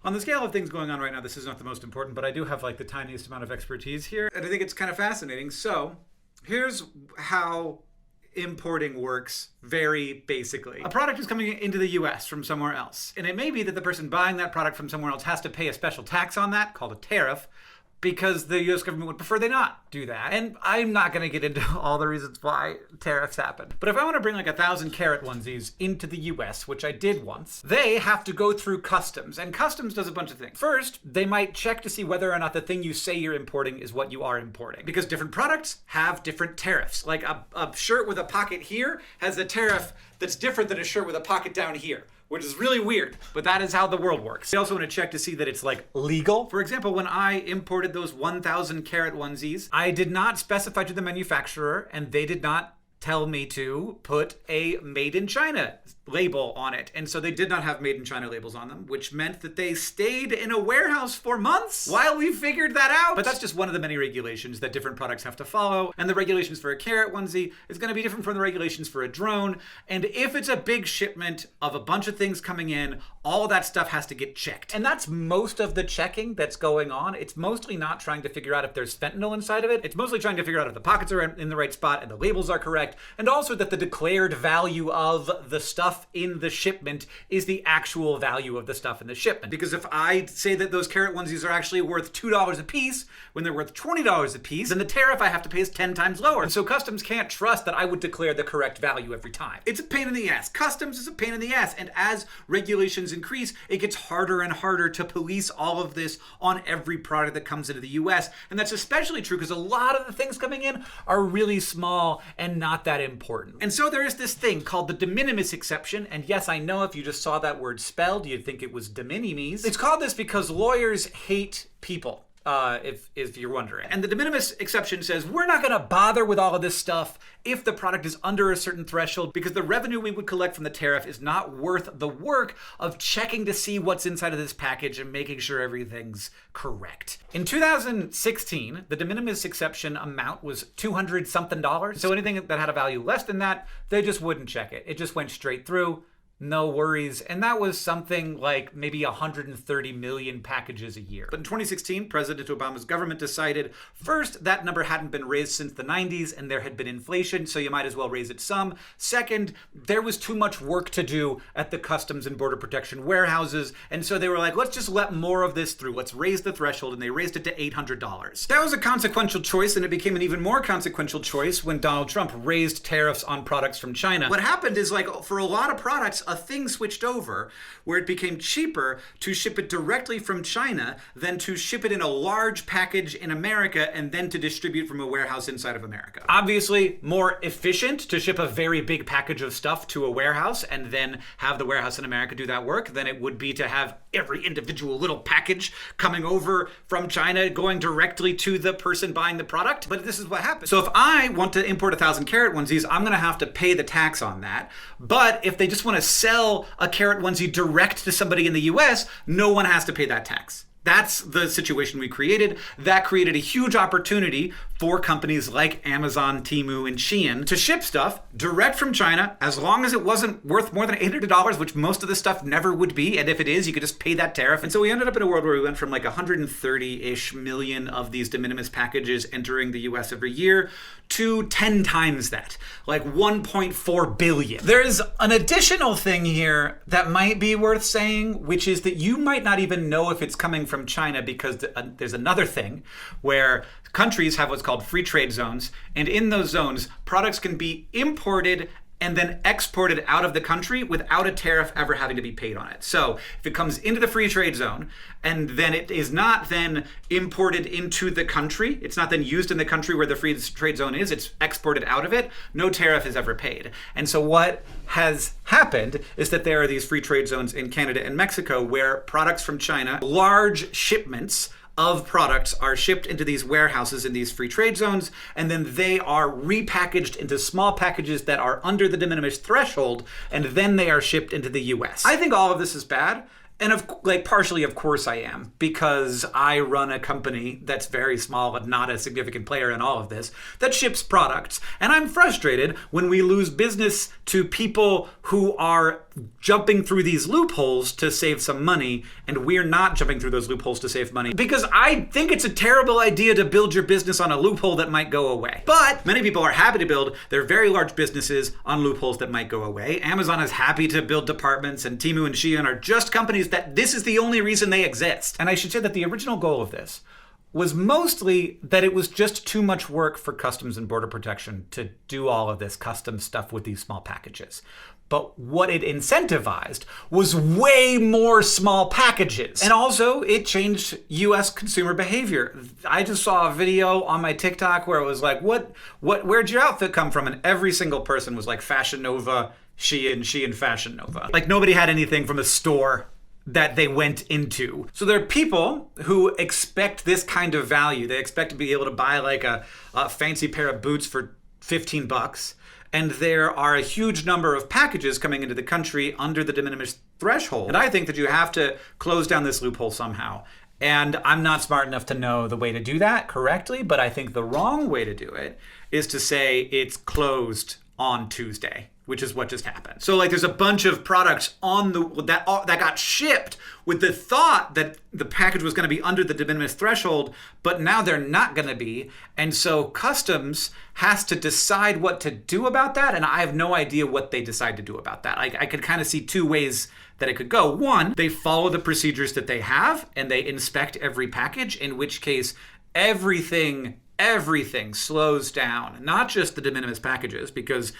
On the scale of things going on right now, this is not the most important, but I do have like the tiniest amount of expertise here, and I think it's kind of fascinating. So here's how importing works very basically. A product is coming into the US from somewhere else, and it may be that the person buying that product from somewhere else has to pay a special tax on that called a tariff, because the US government would prefer they not do that. And I'm not gonna get into all the reasons why tariffs happen. But if I wanna bring like 1,000 carat onesies into the US, which I did once, they have to go through customs. And customs does a bunch of things. First, they might check to see whether or not the thing you say you're importing is what you are importing. Because different products have different tariffs. Like a shirt with a pocket here has a tariff that's different than a shirt with a pocket down here, which is really weird, but that is how the world works. They also want to check to see that it's like legal. For example, when I imported those 1,000 carat onesies, I did not specify to the manufacturer, and they did not tell me to put a made in China label on it. And so they did not have made in China labels on them, which meant that they stayed in a warehouse for months while we figured that out. But that's just one of the many regulations that different products have to follow. And the regulations for a carat onesie is going to be different from the regulations for a drone. And if it's a big shipment of a bunch of things coming in, all that stuff has to get checked. And that's most of the checking that's going on. It's mostly not trying to figure out if there's fentanyl inside of it. It's mostly trying to figure out if the pockets are in the right spot and the labels are correct. And also that the declared value of the stuff in the shipment is the actual value of the stuff in the shipment. Because if I say that those carat onesies are actually worth $2 a piece when they're worth $20 a piece, then the tariff I have to pay is 10 times lower. And so customs can't trust that I would declare the correct value every time. It's a pain in the ass. Customs is a pain in the ass. And as regulations increase, it gets harder and harder to police all of this on every product that comes into the US. And that's especially true because a lot of the things coming in are really small and not that important. And so there is this thing called the de minimis exception. And yes, I know if you just saw that word spelled, you'd think it was de minimis. It's called this because lawyers hate people. If you're wondering. And the de minimis exception says we're not gonna bother with all of this stuff if the product is under a certain threshold, because the revenue we would collect from the tariff is not worth the work of checking to see what's inside of this package and making sure everything's correct. In 2016, the de minimis exception amount was $200 something. So anything that had a value less than that, they just wouldn't check it. It just went straight through. No worries. And that was something like maybe 130 million packages a year. But in 2016, President Obama's government decided, first, that number hadn't been raised since the 90s and there had been inflation, so you might as well raise it some. Second, there was too much work to do at the Customs and Border Protection warehouses, and so they were like, let's just let more of this through. Let's raise the threshold, and they raised it to $800. That was a consequential choice, and it became an even more consequential choice when Donald Trump raised tariffs on products from China. What happened is, like, for a lot of products, a thing switched over where it became cheaper to ship it directly from China than to ship it in a large package in America and then to distribute from a warehouse inside of America. Obviously, more efficient to ship a very big package of stuff to a warehouse and then have the warehouse in America do that work than it would be to have every individual little package coming over from China going directly to the person buying the product. But this is what happens. So if I want to import 1,000 carat onesies, I'm gonna have to pay the tax on that. But if they just want to sell a carat onesie direct to somebody in the US, no one has to pay that tax. That's the situation we created. That created a huge opportunity for companies like Amazon, Temu, and Shein to ship stuff direct from China as long as it wasn't worth more than $800, which most of the stuff never would be. And if it is, you could just pay that tariff. And so we ended up in a world where we went from like 130-ish million of these de minimis packages entering the US every year to 10 times that, like 1.4 billion. There's an additional thing here that might be worth saying, which is that you might not even know if it's coming from China because there's another thing where countries have what's called free trade zones, and in those zones, products can be imported and then exported out of the country without a tariff ever having to be paid on it. So if it comes into the free trade zone and then it is not then imported into the country, it's not then used in the country where the free trade zone is, it's exported out of it, no tariff is ever paid. And so what has happened is that there are these free trade zones in Canada and Mexico where products from China, large shipments of products are shipped into these warehouses in these free trade zones, and then they are repackaged into small packages that are under the de minimis threshold, and then they are shipped into the US. I think all of this is bad, And partially, of course I am, because I run a company that's very small but not a significant player in all of this, that ships products. And I'm frustrated when we lose business to people who are jumping through these loopholes to save some money, and we're not jumping through those loopholes to save money. Because I think it's a terrible idea to build your business on a loophole that might go away. But many people are happy to build their very large businesses on loopholes that might go away. Amazon is happy to build departments, and Temu and Shein are just companies that this is the only reason they exist. And I should say that the original goal of this was mostly that it was just too much work for Customs and Border Protection to do all of this custom stuff with these small packages. But what it incentivized was way more small packages. And also, it changed US consumer behavior. I just saw a video on my TikTok where it was like, where'd your outfit come from? And every single person was like, Fashion Nova, Shein, Fashion Nova. Like nobody had anything from a store that they went into. So there are people who expect this kind of value. They expect to be able to buy like a fancy pair of boots for $15. And there are a huge number of packages coming into the country under the de minimis threshold. And I think that you have to close down this loophole somehow. And I'm not smart enough to know the way to do that correctly, but I think the wrong way to do it is to say it's closed on Tuesday, which is what just happened. So like there's a bunch of products on that got shipped with the thought that the package was going to be under the de minimis threshold, but now they're not going to be. And so Customs has to decide what to do about that, and I have no idea what they decide to do about that. I could kind of see two ways that it could go. One, they follow the procedures that they have and they inspect every package, in which case everything slows down, not just the de minimis packages, because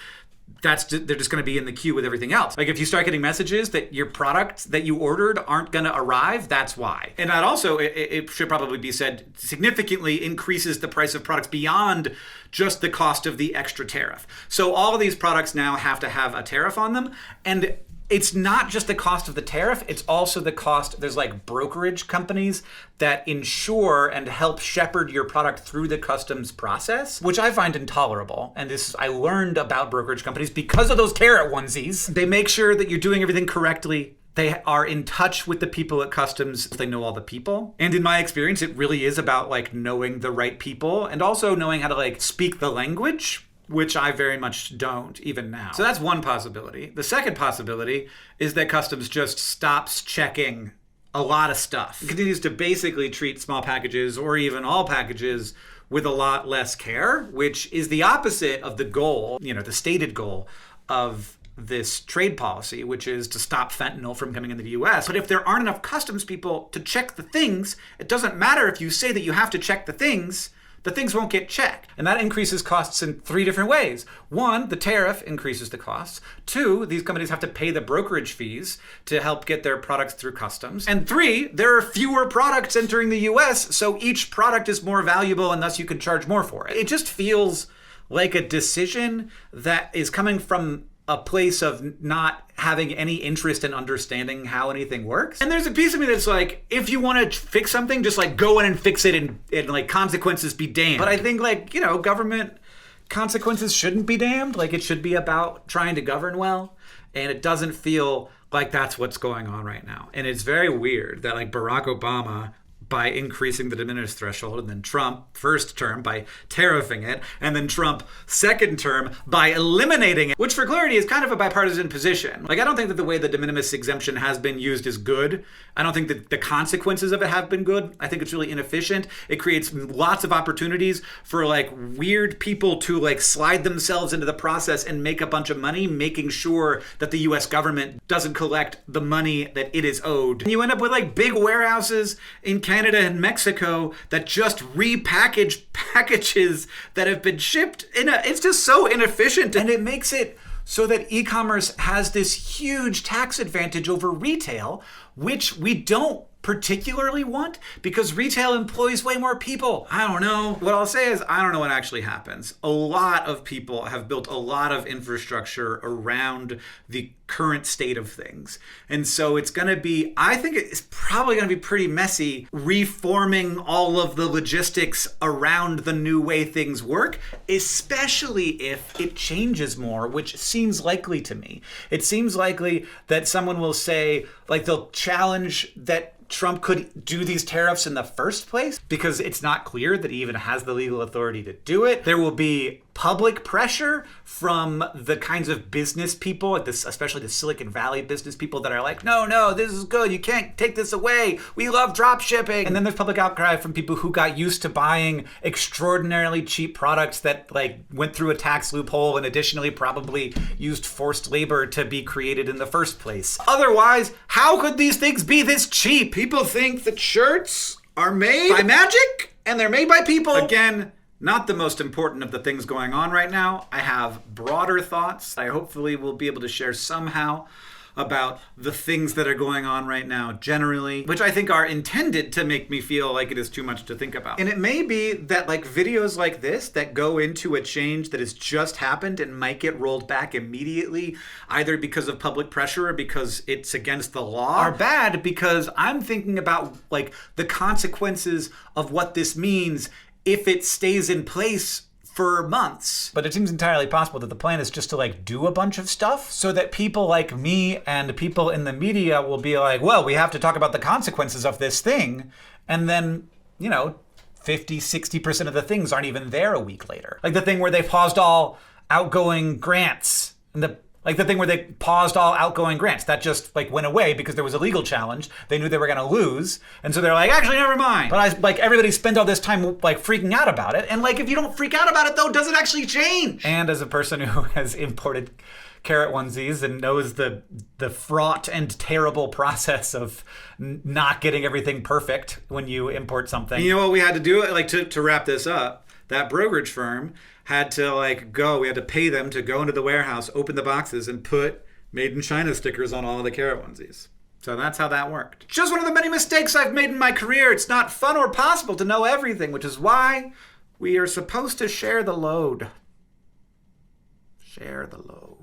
they're just going to be in the queue with everything else. Like if you start getting messages that your products that you ordered aren't going to arrive, that's why. And that also, it should probably be said, significantly increases the price of products beyond just the cost of the extra tariff. So all of these products now have to have a tariff on them, and it's not just the cost of the tariff, it's also the cost. There's like brokerage companies that insure and help shepherd your product through the customs process, which I find intolerable. And I learned about brokerage companies because of those carrot onesies. They make sure that you're doing everything correctly. They are in touch with the people at Customs. They know all the people. And in my experience, it really is about like knowing the right people and also knowing how to like speak the language, which I very much don't even now. So that's one possibility. The second possibility is that Customs just stops checking a lot of stuff. It continues to basically treat small packages or even all packages with a lot less care, which is the opposite of the goal, the stated goal of this trade policy, which is to stop fentanyl from coming into the US. But if there aren't enough customs people to check the things, it doesn't matter if you say that you have to check the things won't get checked. And that increases costs in three different ways. One, the tariff increases the costs. Two, these companies have to pay the brokerage fees to help get their products through customs. And three, there are fewer products entering the US, so each product is more valuable and thus you can charge more for it. It just feels like a decision that is coming from a place of not having any interest in understanding how anything works. And there's a piece of me that's like, if you want to fix something, just like go in and fix it and like consequences be damned. But I think like, government consequences shouldn't be damned. Like it should be about trying to govern well. And it doesn't feel like that's what's going on right now. And it's very weird that like Barack Obama, by increasing the de minimis threshold, and then Trump, first term, by tariffing it, and then Trump, second term, by eliminating it, which for clarity is kind of a bipartisan position. Like, I don't think that the way the de minimis exemption has been used is good. I don't think that the consequences of it have been good. I think it's really inefficient. It creates lots of opportunities for like weird people to like slide themselves into the process and make a bunch of money, making sure that the US government doesn't collect the money that it is owed. And you end up with like big warehouses in Canada and Mexico that just repackage packages that have been shipped it's just so inefficient, and it makes it so that e-commerce has this huge tax advantage over retail, which we don't particularly want because retail employs way more people. I don't know. What I'll say is I don't know what actually happens. A lot of people have built a lot of infrastructure around the current state of things. And so it's going to be, I think it's probably going to be pretty messy reforming all of the logistics around the new way things work, especially if it changes more, which seems likely to me. It seems likely that someone will say, like, they'll challenge that Trump could do these tariffs in the first place because it's not clear that he even has the legal authority to do it. There will be public pressure from the kinds of business people, like this, especially the Silicon Valley business people that are like, no, this is good. You can't take this away. We love drop shipping. And then there's public outcry from people who got used to buying extraordinarily cheap products that like went through a tax loophole and additionally probably used forced labor to be created in the first place. Otherwise, how could these things be this cheap? People think that shirts are made by magic and they're made by people. Again, not the most important of the things going on right now. I have broader thoughts I hopefully will be able to share somehow about the things that are going on right now generally, which I think are intended to make me feel like it is too much to think about. And it may be that like videos like this that go into a change that has just happened and might get rolled back immediately, either because of public pressure or because it's against the law, are bad because I'm thinking about like the consequences of what this means if it stays in place for months. But it seems entirely possible that the plan is just to like do a bunch of stuff so that people like me and people in the media will be like, well, we have to talk about the consequences of this thing. And then, 50, 60% of the things aren't even there a week later. Like the thing where they paused all outgoing grants and the thing where they paused all outgoing grants, that just like went away because there was a legal challenge. They knew they were going to lose. And so they're like, actually, never mind. But everybody spent all this time like freaking out about it. And like, if you don't freak out about it though, does it actually change? And as a person who has imported carrot onesies and knows the fraught and terrible process of not getting everything perfect when you import something. You know what we had to do like to wrap this up? That brokerage firm had to we had to pay them to go into the warehouse, open the boxes, and put Made in China stickers on all of the carrot onesies. So that's how that worked. Just one of the many mistakes I've made in my career. It's not fun or possible to know everything, which is why we are supposed to share the load. Share the load.